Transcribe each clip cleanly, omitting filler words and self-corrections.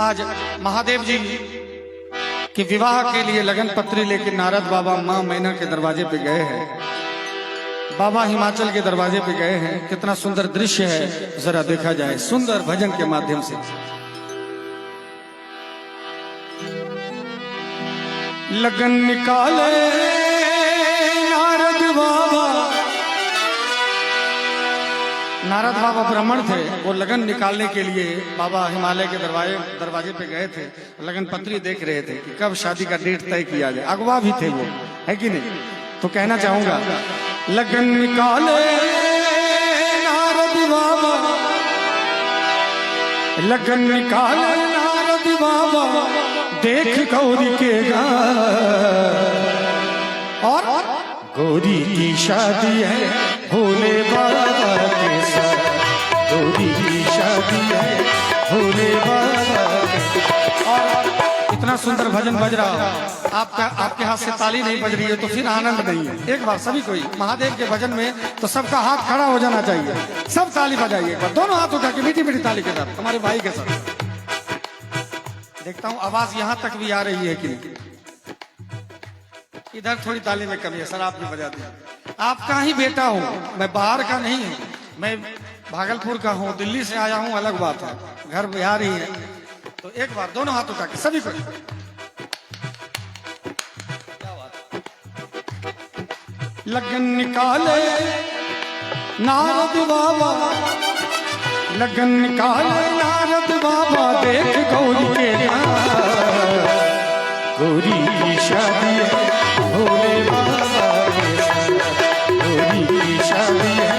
आज महादेव जी के विवाह के लिए लगन पत्री लेकर नारद बाबा माँ मैना के दरवाजे पे गए हैं। बाबा हिमाचल के दरवाजे पे गए हैं। कितना सुंदर दृश्य है, जरा देखा जाए सुंदर भजन के माध्यम से। लगन निकाले नारद बाबा। नारद बाबा ब्राह्मण थे, वो लगन निकालने के लिए बाबा हिमालय के दरवाजे पे गए थे। लगन पत्री देख रहे थे कि कब शादी का डेट तय किया जाए। अगवा भी थे वो, है कि नहीं? तो कहना चाहूंगा, लगन निकाले नारद बाबा, लगन निकाले नारद बाबा, देख गौरी के और गौरी की शादी है भोले बाबा के साथ। गौरी की शादी है भोले बाबा और इतना सुंदर भजन बज रहा है। आपके हाथ से ताली नहीं बज रही है तो फिर आनंद नहीं है। एक बार सभी कोई महादेव के भजन में तो सबका हाथ खड़ा हो जाना चाहिए। सब ताली बजाइए, एक बार दोनों हाथ उठा के मीठी मीठी ताली के साथ हमारे भाई के साथ। देखता हूँ आवाज यहाँ तक भी आ रही है कि नहीं। इधर थोड़ी ताली में कमी है सर, आप भी बजा दीजिए। आपका ही बेटा हूँ, मैं बाहर का नहीं हूँ। मैं भागलपुर का हूँ, दिल्ली से आया हूँ, अलग बात है। घर बिहार ही है। तो एक बार दोनों हाथ उठा के सभी को। लगन निकाले नारद बाबा, लगन निकाले नारद बाबा, देख गौरी के गौरी की शादी है भोले बाबा के साथ। गौरी की शादी है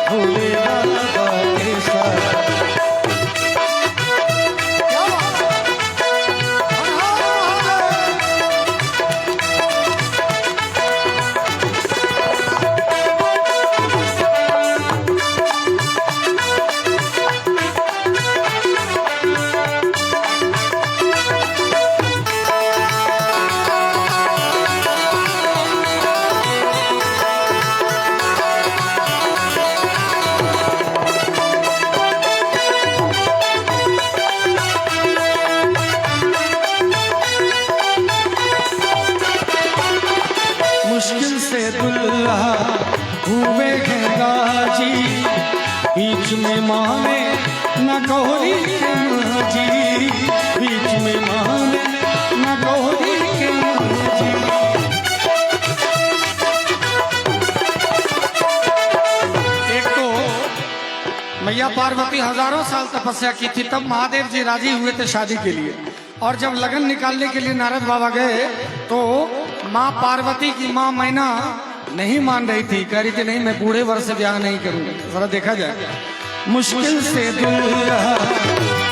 भोले बाबा के साथ। मुश्किल से दुल्हा हुए हैं गाजी, बीच में माने न गौरी के माजी, बीच में माने न गौरी के माजी। एक तो मैया पार्वती हजारों साल तपस्या की थी, तब महादेव जी राजी हुए थे शादी के लिए। और जब लगन निकालने के लिए नारद बाबा गए तो माँ पार्वती की माँ मैना नहीं मान रही थी। कह रही थी नहीं, मैं बूढ़े वर्ष से ब्याह नहीं करूंगी। जरा देखा जाए। मुश्किल से दुल्हा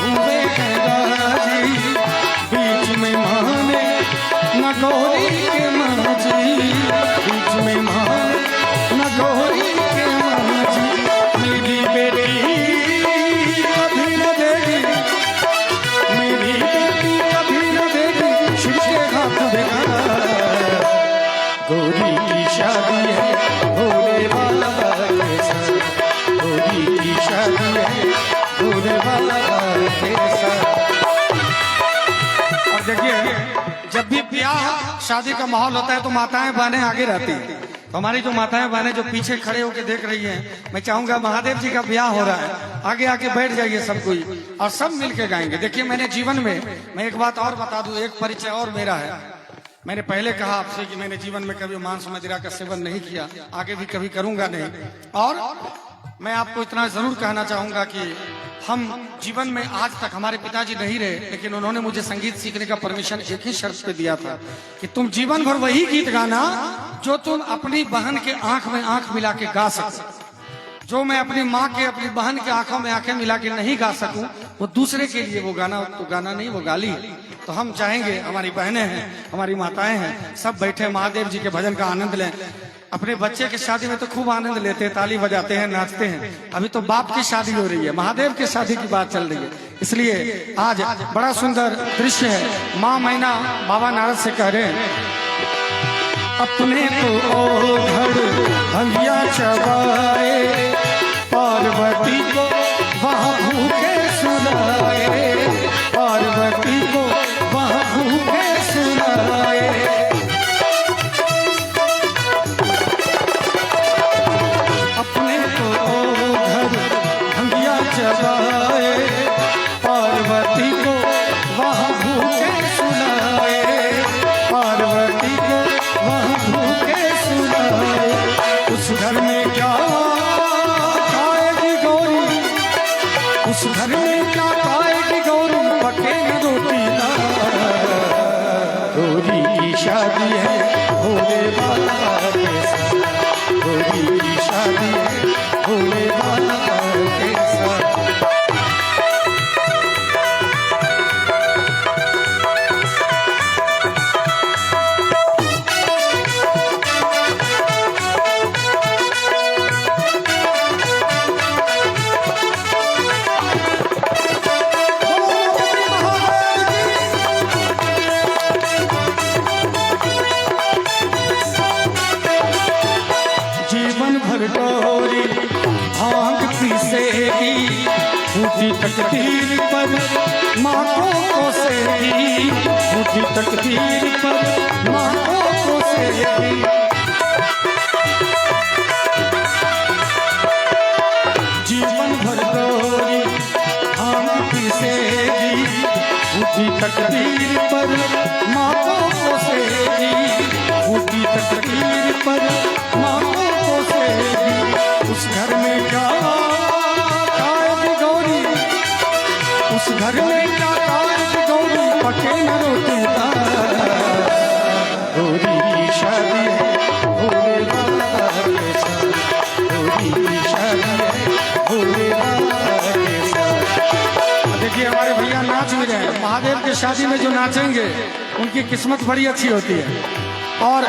हुए हैं गाजी, बीच में माने न गौरी के माजी, बीच में माने न गौरी के माजी। मेरी बेटी कभी न देगी, मेरी बेटी कभी न देगी शिव के हाथ देखा। गौरी की शादी है भोले बाबा के साथ। गौरी की शादी है भोले बाबा के साथ। और देखिए, जब भी ब्याह शादी का माहौल होता है तो माताएं बहनें आगे रहती हैं। तो हमारी जो माताएं बहनें जो पीछे खड़े होकर देख रही हैं, मैं चाहूंगा महादेव जी का ब्याह हो रहा है, आगे आके बैठ जाइए सब कोई और सब मिलके गाएंगे। देखिए, मैंने जीवन में, मैं एक बात और बता दूं, एक परिचय और मेरा है। मैंने पहले कहा आपसे कि मैंने जीवन में कभी मांस मदिरा का सेवन नहीं किया, आगे भी कभी करूंगा नहीं। और मैं आपको इतना जरूर कहना चाहूंगा कि हम जीवन में आज तक, हमारे पिताजी नहीं रहे लेकिन उन्होंने मुझे संगीत सीखने का परमिशन एक ही शर्त पे दिया था कि तुम जीवन भर वही गीत गाना जो तुम अपनी बहन के आंख में आंख मिला के गा सको। जो मैं अपनी माँ के, अपनी बहन के आंखों में आंखें मिला के नहीं गा सकूं, वो दूसरे के लिए वो गाना, तो गाना नहीं, वो गाली। तो हम चाहेंगे, हमारी बहनें हैं, हमारी माताएं हैं, सब बैठे महादेव जी के भजन का आनंद लें। अपने बच्चे की शादी में तो खूब आनंद लेते हैं, ताली बजाते हैं, नाचते हैं। अभी तो बाप की शादी हो रही है, महादेव की शादी की बात चल रही है। इसलिए आज बड़ा सुंदर दृश्य है। माँ मैना बाबा नारद से कह रहे हैं, अपने तो ओढ़ हलिया चबाए, पार्वती को वहाँ भूखे सुलाए, पार्वती पार्वती को वहाँ भूखे सुलाए, पार्वती को वहाँ भूखे सुलाए। उस घर में क्या खाएगी गौरी, उस घर में क्या खाएगी गौरी, पके न रोटी दाल। गौरी की शादी है भोले बाबा के साथ, गौरी की शादी है भोले बाबा के साथ। गौरी भांग पीसेगी, फूटी तकदीर पर माँ को कोसेगी, फूटी तकदीर पर माँ को कोसेगी। जीवन भर गौरी भांग पीसेगी, फूटी तकदीर पर माँ को कोसेगी, फूटी तकदीर पर माँ को कोसेगी। उस घर में क्या खाएगी गौरी, उस घर में क्या खाएगी गौरी, पके न रोटी दाल। गौरी की शादी है भोले बाबा के साथ, गौरी की शादी है भोले बाबा के साथ। देखिए हमारे भैया नाच भी रहे हैं, महादेव की शादी में जो नाचेंगे उनकी किस्मत बड़ी अच्छी होती है। और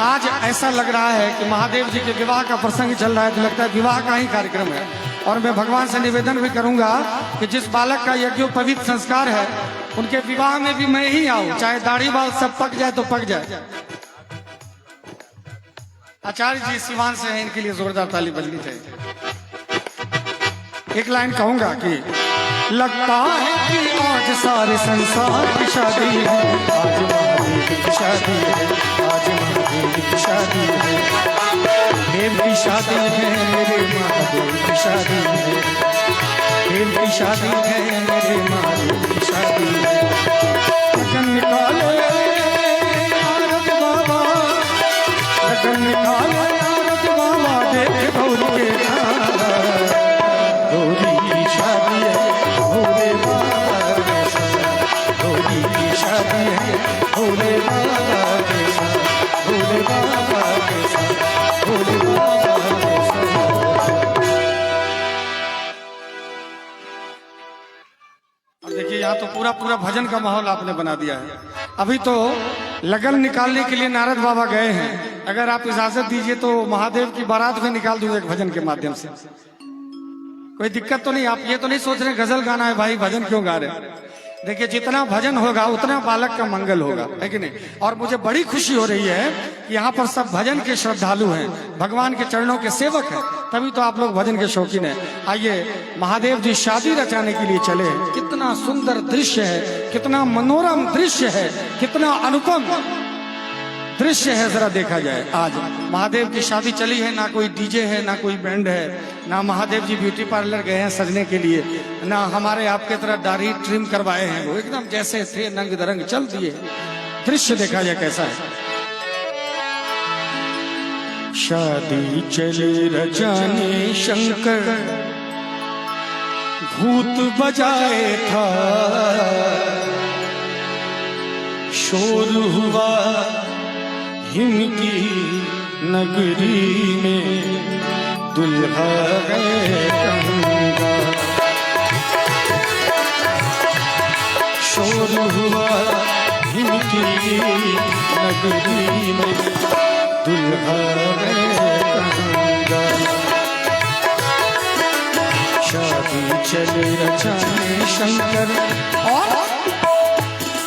आज ऐसा लग रहा है कि महादेव जी के विवाह का प्रसंग चल रहा है, तो लगता है विवाह का ही कार्यक्रम है। और मैं भगवान से निवेदन भी करूंगा कि जिस बालक का यज्ञोपवीत संस्कार है उनके विवाह में भी मैं ही आऊं, चाहे दाढ़ी बाल सब पक जाए तो पक जाए। आचार्य जी सिवान से हैं, इनके लिए जोरदार ताली बजनी चाहिए। एक लाइन कहूंगा कि लगता है कि आज सारे संसार की शादी है, आज महादेव की शादी है, आज महादेव की शादी है, देव की शादी है मेरे महादेव की शादी है, देव की शादी है मेरे महादेव की शादी है। लगन निकालो नारद बाबा, लगन निकालो नारद बाबा, देख गौरी के नाम। गौरी की शादी है भोले बाबा के साथ, गौरी की शादी है भोले बाबा के साथ, भोले बाबा के साथ, भोले बाबा के साथ। अब देखिए यहाँ तो पूरा पूरा भजन का माहौल आपने बना दिया है। अभी तो लगन निकालने के लिए नारद बाबा गए हैं, अगर आप इजाजत दीजिए तो महादेव की बारात में निकाल दूंगा एक भजन के माध्यम से। कोई दिक्कत तो नहीं? आप ये तो नहीं सोच रहे गजल गाना है भाई, भजन क्यों गा रहे? देखिए जितना भजन होगा उतना बालक का मंगल होगा, है कि नहीं? और मुझे बड़ी खुशी हो रही है कि यहाँ पर सब भजन के श्रद्धालु हैं, भगवान के चरणों के सेवक हैं, तभी तो आप लोग भजन के शौकीन हैं। आइए महादेव जी शादी रचाने के लिए चले। कितना सुंदर दृश्य है, कितना मनोरम दृश्य है, कितना अनुपम दृश्य है, जरा देखा जाए। आज महादेव की शादी चली है, ना कोई डीजे है, ना कोई बैंड है, ना महादेव जी ब्यूटी पार्लर गए हैं सजने के लिए, ना हमारे आपके तरह दाढ़ी ट्रिम करवाए हैं, वो एकदम जैसे थे नंग दरंग चल दिए। दृश्य देखा जाए कैसा है। शादी चले रचाने शंकर, भूत बजाए था, शोर हुआ हिमकी नगरी में, दुल्हा गए गंगा। शोर हुआ हिमकी नगरी में, दुल्हा गए गंगा। शादी चले रचाने शंकर। और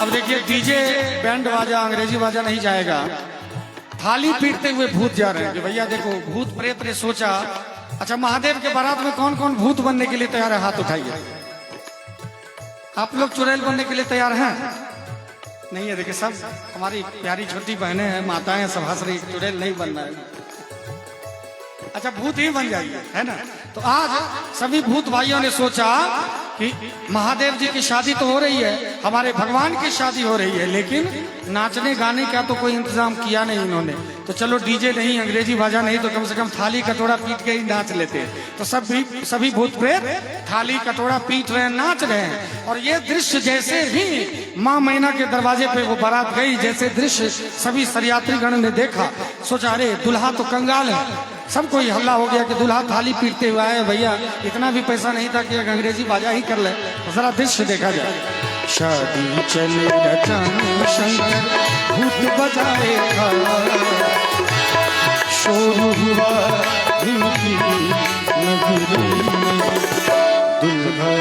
अब देखिए डीजे बैंड बाजा अंग्रेजी बाजा नहीं जाएगा, थाली पीटते हुए भूत जा रहे हैं कि भैया देखो भूत प्रेत ने सोचा। अच्छा महादेव के बारात में कौन कौन भूत बनने के लिए तैयार है? हाथ उठाइए। आप लोग चुड़ैल बनने के लिए तैयार हैं? नहीं है? देखिए सब हमारी प्यारी छोटी बहनें हैं, माताएं सब हंस रही, चुड़ैल नहीं बनना है। अच्छा भूत ही बन जाइए, है ना? तो आज सभी भूत भाइयों ने सोचा कि महादेव जी की शादी तो हो रही है, हमारे भगवान की शादी हो रही है, लेकिन नाचने गाने का तो कोई इंतजाम किया नहीं इन्होंने। तो चलो डीजे नहीं, अंग्रेजी बाजा नहीं, तो कम से कम थाली कटोरा पीट के ही नाच लेते। तो सभी भूत प्रेत थाली कटोरा पीट रहे हैं, नाच रहे हैं। और ये दृश्य जैसे ही माँ मैना के दरवाजे पे वो बारात गई, जैसे दृश्य सभी सरियात्री गण ने देखा, सोचा अरे दुल्हा तो कंगाल है। सब कोई हल्ला हो गया कि दुल्हा थाली पीटते हुए आए, भैया इतना भी पैसा नहीं था कि एक अंग्रेजी बाजा ही कर ले। तो जरा दृश्य देखा जाए। शादी चले रचाने शंकर भूत बजाए था, शोर हुआ इनकी नगरी में, दुल्हा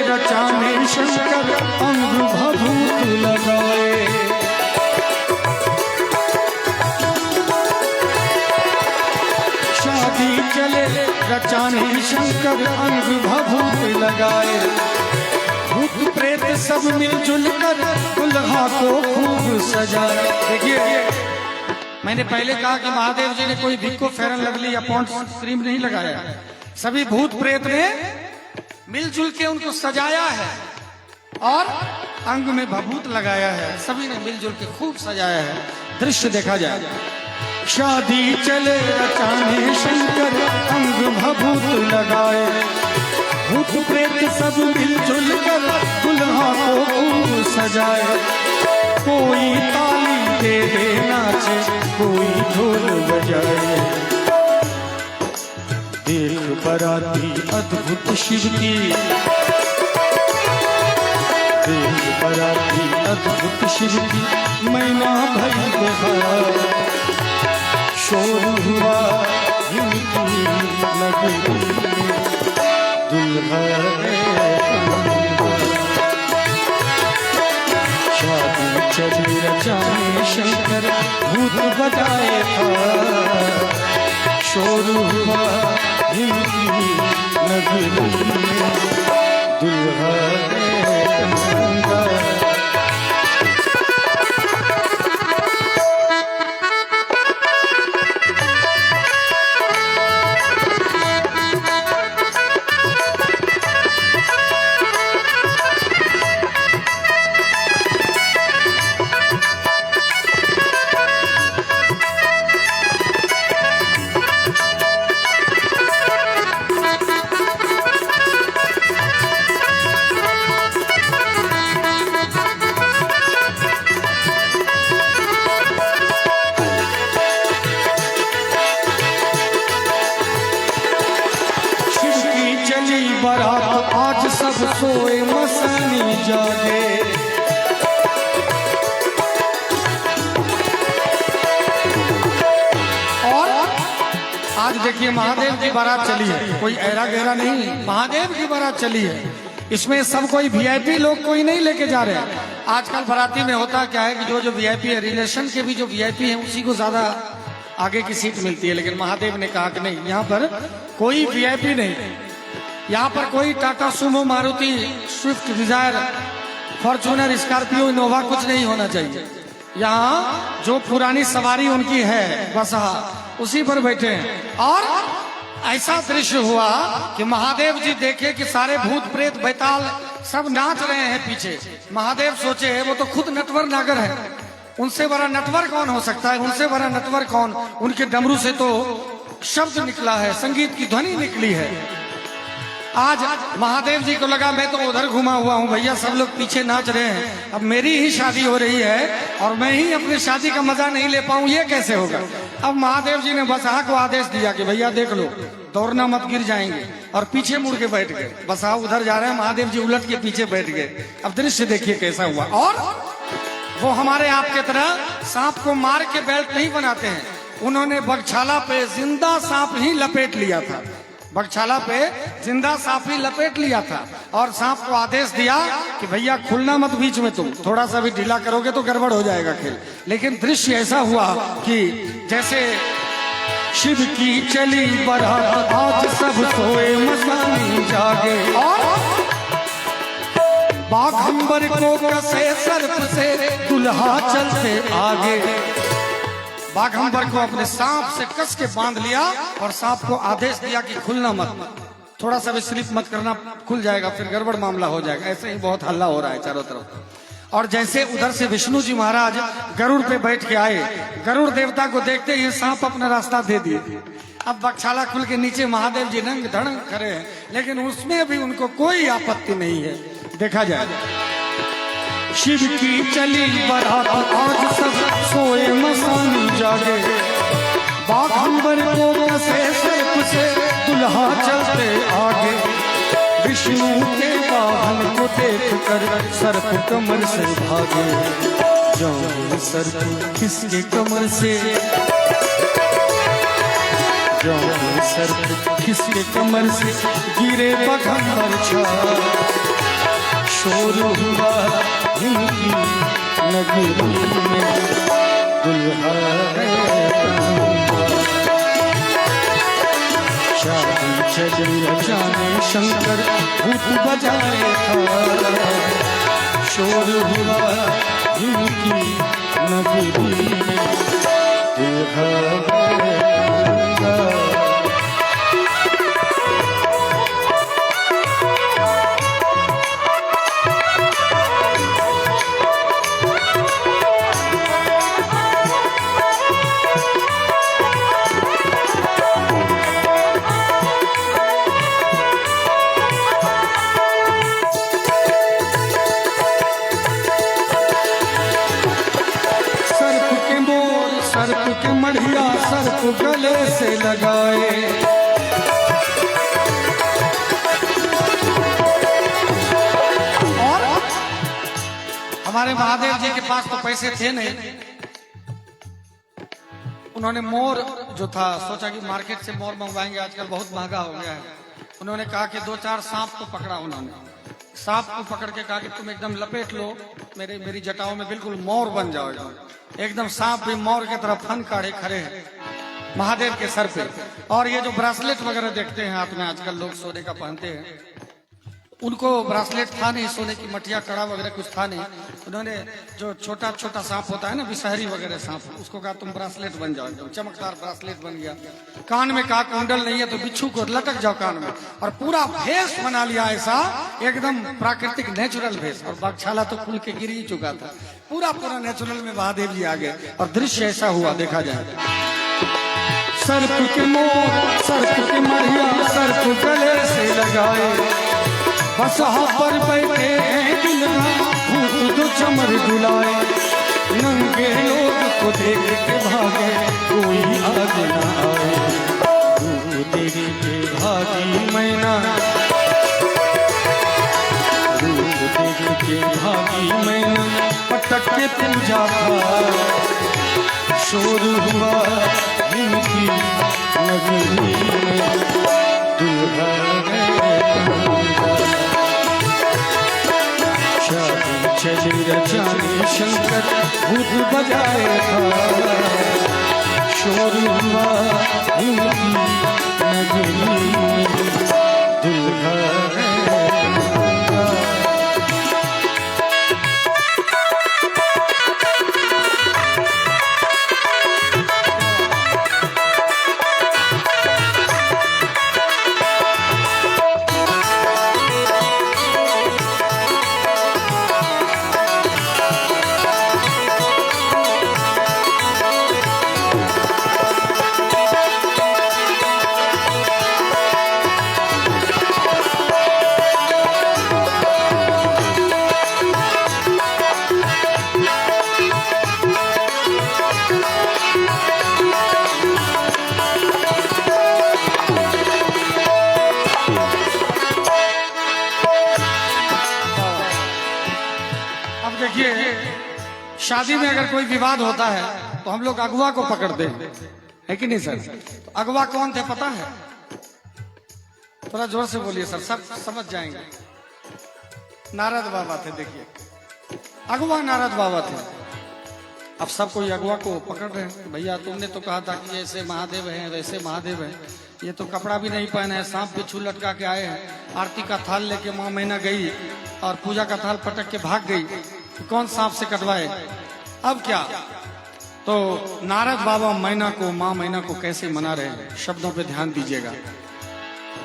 रचाने शंकर अंग भभूत लगाए, शादी चले रचाने शंकर अंग भभूत लगाए, भूत प्रेत सब मिलजुल कर दुल्हा को खूब सजाए। देखिए मैंने पहले कहा कि महादेव जी ने कोई भिक्को फेरन लगली या पॉन्ड्स क्रीम नहीं लगाया, सभी भूत प्रेत ने मिलजुल के उनको सजाया है और अंग में भभूत लगाया है, सभी ने मिलजुल के खूब सजाया है। दृश्य देखा जाए। शादी चले रचाने शंकर अंग भभूत लगाए, भूत प्रेत सब मिलजुल कर दुल्हा को खूब सजाए, कोई ताली दे दे नाचे, कोई ढोल बजाए, देख बराती अद्भुत शिव की, देख बराती अद्भुत शिव की, मैना भई बेहार, शोर हुआ इनकी नगरी में, दुल्हा शादी चली रचाने शंकर भूत बजाए था, शोर हुआ इनकी नगरी में, दुल्हा बारात आज सब सोए मसानी जागे, और आज देखिए महादेव की बारात चली है, कोई ऐरा गहरा नहीं, महादेव की बारात चली है। इसमें सब कोई वीआईपी लोग कोई नहीं लेके जा रहे हैं। आजकल बाराती में होता क्या है कि जो वीआईपी है, रिलेशन के भी जो वीआईपी है उसी को ज्यादा आगे की सीट मिलती है। लेकिन महादेव ने कहा कि नहीं, यहाँ पर कोई वीआईपी नहीं, यहाँ पर कोई Tata Sumo, Maruti Swift Dzire, Fortuner, Scorpio, Innova कुछ नहीं होना चाहिए। यहाँ जो पुरानी सवारी उनकी है बसहा, उसी पर बैठे हैं। और ऐसा दृश्य हुआ कि महादेव जी देखे कि सारे भूत प्रेत बैताल सब नाच रहे हैं पीछे। महादेव सोचे वो तो खुद नटवर नागर है, उनसे बड़ा नटवर कौन हो सकता है, उनसे बड़ा नटवर कौन। उनके डमरू से तो शब्द निकला है, संगीत की ध्वनि निकली है। आज महादेव जी को लगा मैं तो उधर घुमा हुआ हूँ भैया, सब लोग पीछे नाच रहे हैं, अब मेरी ही शादी हो रही है और मैं ही अपनी शादी का मजा नहीं ले पाऊँ, ये कैसे होगा। अब महादेव जी ने बसहा को आदेश दिया कि भैया देख लो, दौड़ना मत, गिर जाएंगे, और पीछे मुड़ के बैठ गए। बसहा उधर जा रहे हैं, महादेव जी उलट के पीछे बैठ गए। अब दृश्य देखिए कैसा हुआ। और वो हमारे आपके तरह सांप को मार के बेल्ट नहीं बनाते हैं, उन्होंने बगछाला पे जिंदा सांप ही लपेट लिया था। बगछाला पे जिंदा सांप ही लपेट लिया था और सांप को आदेश दिया कि भैया खुलना मत बीच में, तुम थोड़ा सा भी ढीला करोगे तो गड़बड़ हो जाएगा खेल। लेकिन दृश्य ऐसा हुआ कि जैसे शिव की चली बारात, आज सब सोए मस्तानी जागे, और बाघंबर को कसे सर्प से दुल्हा चलते आगे। बाघंबर को अपने सांप से कस के बांध लिया और सांप को आदेश दिया कि खुलना मत, थोड़ा सा भी स्लिप मत करना, खुल जाएगा फिर गड़बड़ मामला हो जाएगा। ऐसे ही बहुत हल्ला हो रहा है चारों तरफ। और जैसे उधर से विष्णु जी महाराज गरुड़ पे बैठ के आए, गरुड़ देवता को देखते ही सांप अपना रास्ता दे दिए। अब बगछाला खुल के नीचे महादेव जी नंग धड़ंग खड़े हैं, लेकिन उसमें भी उनको कोई आपत्ति नहीं है। देखा जाए, शिव की चली बारात, आज सब सोए मस्तानी जागे, बाघंबर को कसे सर्प से दुल्हा चलते आगे। विष्णु के वाहन को देख कर सर्प कमर से भागे, जाऊं सर्प किसके कमर से, जाऊं सर्प किसके कमर से, गिरे बाघंबर छा, शोर हुआ इनकी नगरी में, दुल्हा शादी चली जाने शंकर भूत बजाए था, शोर हुआ इनकी नगरी में, दुल्हा मढ़िया सर्प गले से लगाए, और हमारे महादेव जी के पास तो पैसे थे नहीं, उन्होंने मोर जो था सोचा कि मार्केट से मोर मंगवाएंगे, आजकल बहुत महंगा हो गया है। उन्होंने कहा कि 2-4 सांप को पकड़ा, उन्होंने सांप को पकड़ के कहा कि तुम एकदम लपेट लो मेरी जटाओं में, बिल्कुल मोर बन जाओ एकदम। सांप भी मोर की तरफ फन काढ़े खड़े हैं महादेव के सर पे। और ये जो ब्रासलेट वगैरह देखते हैं हाथ में आजकल लोग सोने का पहनते हैं, उनको ब्रासलेट था नहीं, सोने की मटिया कड़ा वगैरह कुछ था नहीं। उन्होंने जो छोटा छोटा सांप होता है ना, विषहरी वगैरह सांप, उसको कहा तुम ब्रासलेट बन जाओ, एकदम चमकदार ब्रासलेट बन गया। कान में कहा कुंडल नहीं है तो बिच्छू को लटक जाओ कान में, और पूरा भेष बना लिया ऐसा एकदम प्राकृतिक नेचुरल भेष। और बगछाला तो खुल के गिर ही चुका था, पूरा नेचुरल में महादेव जी आ गए और दृश्य ऐसा हुआ। देखा जाए, सर्प के मोर सर्प के मढ़िया सर्प गले से लगाए, बसहा पर बैठे भूत जो चमर डुलाए, नंगे लोग को देख के भागे कोई आगे न आए, रूप देख के भागी मैना, रूप देख के भागी मैना, पटक के पूजा था, शोर हुआ इनकी नगरी में, दुल्हा चली रचाने शंकर भूत बजाए था, शोर हुआ इनकी नगरी में, दुल्हा शादी में अगर कोई विवाद होता है तो हम लोग अगुआ को पकड़ते हैं, है कि नहीं सर? तो अगवा कौन थे पता है? थोड़ा जोर से बोलिए सर, सब समझ जाएंगे। नारद बाबा थे। देखिए अगवा नारद बाबा थे। अब सब कोई अगवा को पकड़ रहे हैं। भैया तुमने तो कहा था कि ऐसे महादेव हैं वैसे महादेव हैं, ये तो कपड़ा भी नहीं पहना है, सांप बिच्छू लटका के आए हैं। आरती का थाल लेके माँ मैना गई और पूजा का थाल पटक के भाग गई, तो कौन सांप से कटवाए? अब क्या? तो नारद बाबा मैना को, माँ मैना को कैसे मना रहे हैं? शब्दों पे ध्यान दीजिएगा,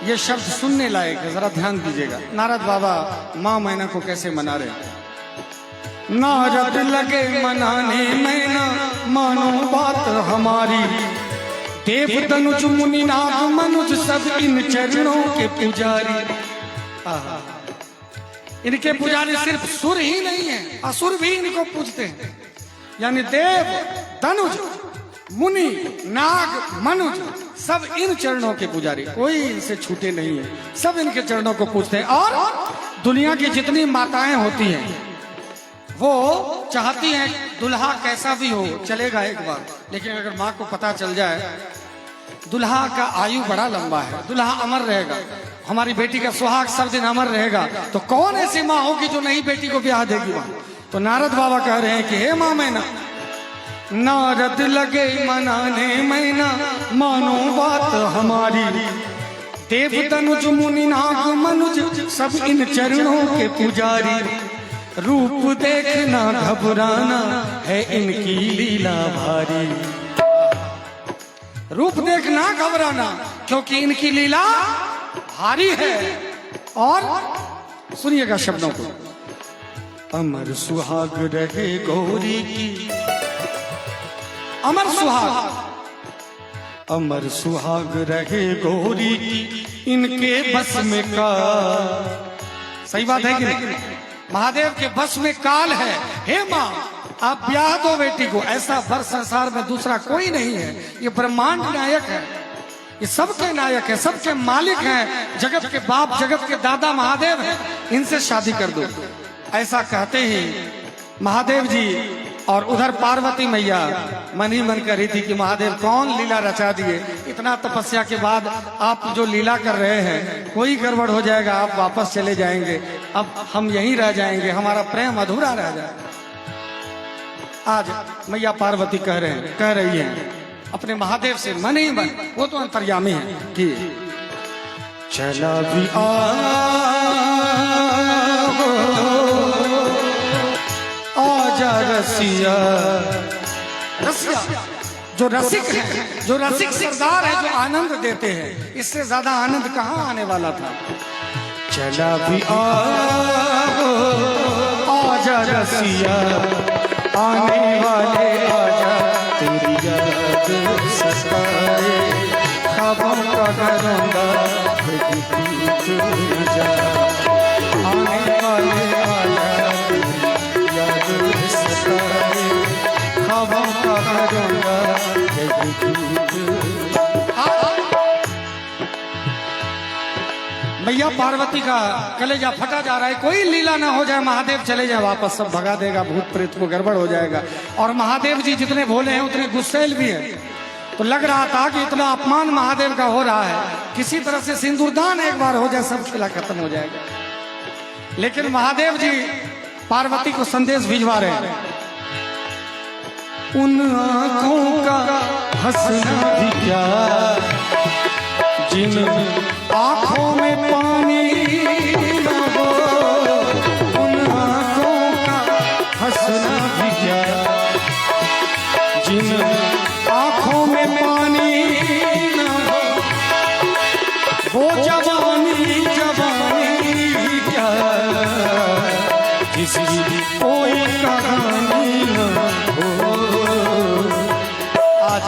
ये शब्द सुनने लायक है, जरा ध्यान दीजिएगा। नारद बाबा माँ मैना को कैसे मना रहे हैं? नारद लगे मनाने मैना मानो बात हमारी, देव तनुज मुनि नाग मनुज सब इन चरणों के पुजारी। इनके पुजारी सिर्फ सुर ही नहीं है, असुर भी इनको पूजते हैं। यानी देव तनुज मुनि नाग मनुज सब इन चरणों के पुजारी, कोई इनसे छूटे नहीं है, सब इनके चरणों को पूजते हैं। और दुनिया की जितनी माताएं होती हैं वो चाहती हैं दुल्हा कैसा भी हो चलेगा एक बार, लेकिन अगर माँ को पता चल जाए दुल्हा का आयु बड़ा लंबा है, दुल्हा अमर रहेगा, हमारी बेटी का सुहाग सब दिन अमर रहेगा, तो कौन ऐसी माँ होगी जो नई बेटी को ब्याह देगी वहां? तो नारद बाबा कह रहे हैं कि हे माँ मैना, नारद लगे मनाने मैना मानो बात हमारी, देव तनुज मुनि नाग मनुज सब इन चरणों के पुजारी, रूप देखना घबराना है इनकी लीला भारी। रूप देखना घबराना क्योंकि इनकी लीला भारी है। और सुनिएगा शब्दों को, अमर सुहाग रहे गौरी की, अमर सुहाग, अमर सुहाग रहे गौरी की इनके बस में काल। सही बात है कि नहीं? महादेव के बस में काल है। हे माँ आप ब्याह दो बेटी को, ऐसा भर संसार में दूसरा कोई नहीं है, ये ब्रह्मांड नायक है, ये सबके नायक है, सबके मालिक हैं, जगत के बाप जगत के दादा महादेव हैं, इनसे शादी कर दो। ऐसा कहते ही महादेव जी और उधर पार्वती मैया मन ही मन कर रही थी कि महादेव कौन लीला रचा दिए, इतना तपस्या के बाद आप जो लीला कर रहे हैं कोई गड़बड़ हो जाएगा, आप वापस चले जाएंगे, अब हम यहीं रह जाएंगे, हमारा प्रेम अधूरा रह जाएगा। आज मैया पार्वती कह रही है अपने महादेव से मन ही मन, वो तो अंतर्यामी है कि चला भी आजा रसिया। रसिया जो रसिक है, जो रसिक सरदार है, जो आनंद देते हैं, इससे ज्यादा आनंद कहाँ आने वाला था। चला भी आजा रसिया, आने वाले आजा तेरी याद सताए, ख्वाबों का डरोंदा आने वाले आजा तेरी याद सताए, ख्वाबों का डरोंदा। मैया पार्वती का कलेजा फटा जा रहा है, कोई लीला ना हो जाए, महादेव चले जाए वापस, सब भगा देगा, भूत प्रेत को गड़बड़ हो जाएगा। और महादेव जी जितने भोले हैं उतने गुस्सैल भी हैं, तो लग रहा था कि इतना अपमान महादेव का हो रहा है, किसी तरह से सिंदूरदान एक बार हो जाए सब खेला खत्म हो जाएगा। लेकिन महादेव जी पार्वती को संदेश भिजवा रहे हैं, उन आंखों का हंसना भी क्या, जिन आंखों में पानी न हो, उन आंखों का हंसना भी क्या, जिन आंखों में पानी न हो, वो जवानी जवानी क्या, जिसकी कोई कहानी न हो। आज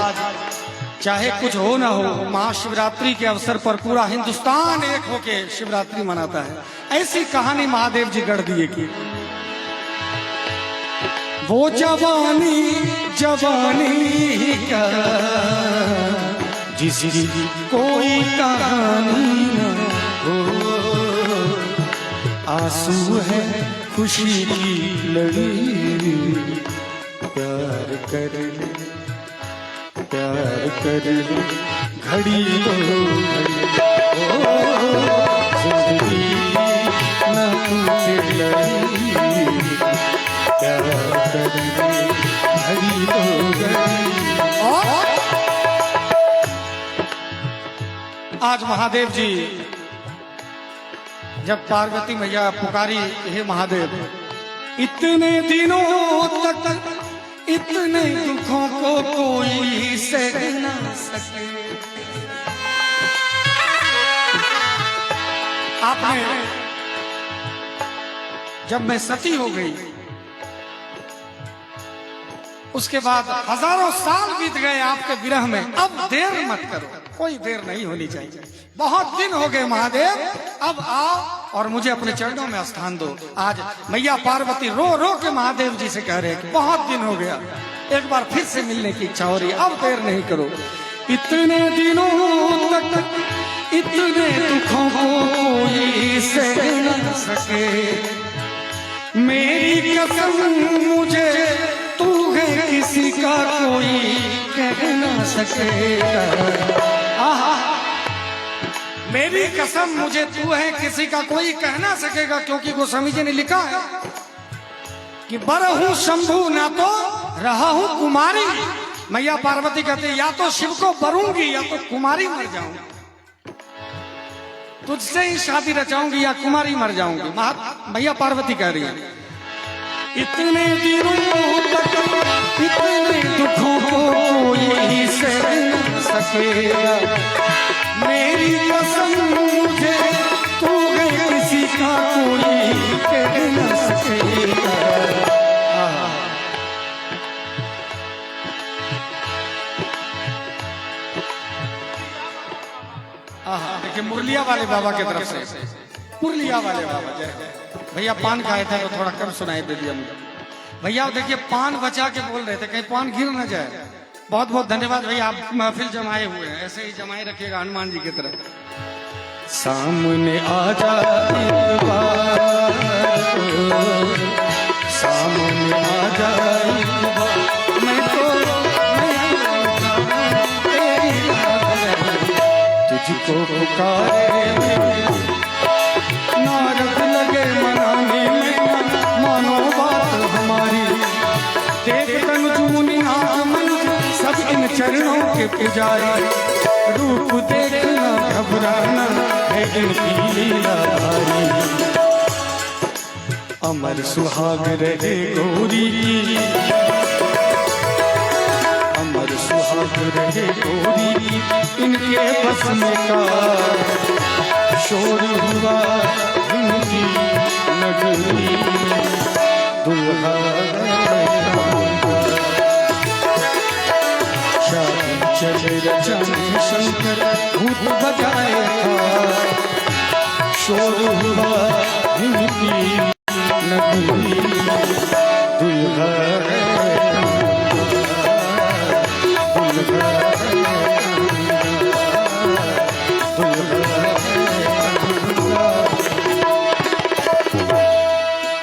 चाहे कुछ हो ना हो, महाशिवरात्रि के अवसर पर पूरा हिंदुस्तान एक होके शिवरात्रि मनाता है। ऐसी कहानी महादेव जी गढ़ दिए कि वो जवानी जवानी क्या, जिसकी कोई कहानी न हो, आंसू है खुशी की लड़ी, प्यार कर प्यार कर घड़ी दो घड़ी, ओ जिंदगी ना टूटे लड़ी, प्यार कर घड़ी दो घड़ी। आज महादेव जी जब पार्वती मैया पुकारी, हे महादेव इतने दिनों तक इतने दुखों को कोई सह न सके। आपने जब मैं सती हो गई, उसके बाद हजारों साल बीत गए आपके विरह में, अब देर मत करो, कोई देर नहीं होनी चाहिए। बहुत दिन हो गए महादेव, अब आओ और मुझे अपने चरणों में स्थान दो। आज मैया पार्वती रो रो के महादेव जी से कह रहे हैं कि बहुत दिन हो गया, एक बार फिर से मिलने की इच्छा हो रही है, अब देर नहीं करो। इतने दिनों तक इतने दुखों को कोई सह न सके, मेरी कसम मुझे तू है किसी का कोई कह न सकेगा। मेरी कसम मुझे तू है किसी का कोई कह ना सकेगा, क्योंकि गोस्वामी जी ने लिखा है कि बरहूं शंभू ना तो रहा हूं कुमारी। मैया पार्वती कहते या तो शिव को बरूंगी या तो कुमारी मर जाऊंगी, तुझसे ही शादी रचाऊंगी या कुमारी मर जाऊंगी। मैया पार्वती कह रही है इतने दिनों तक इतने दुखों को कोई सह न सकेगा, मेरी कसम मुझे तू है किसी का कोई कह न सकेगा। देखिए मुरलिया वाले बाबा की तरफ से, मुरलिया वाले बाबा जय। भैया पान खाए थे तो थोड़ा कम सुनाई दे दिया मुझे। भैया देखिए पान बचा के बोल रहे थे कहीं पान गिर न जाए। बहुत बहुत धन्यवाद भैया, आप महफिल जमाए हुए हैं, ऐसे ही जमाए रखिएगा हनुमान जी की तरह। सामने आ जा एक बार, सामने आ जा एक बार, मैं तो तुझको पुकारे, नारद लगे मनाने में, मानो बात हमारी, देख तन जूनी आमन सब इन चरणों के पुजारी, रूप देखना घबराना है इनकी लीला भारी, अमर सुहाग रहे गौरी की, अमर सुहाग रहे गौरी की, इनके बस में का शोर हुआ इनकी नगरी, दुल्हा चले रचने शंकर भूत बजाए था, शोर हुआ इनकी नगरी, दुल्हा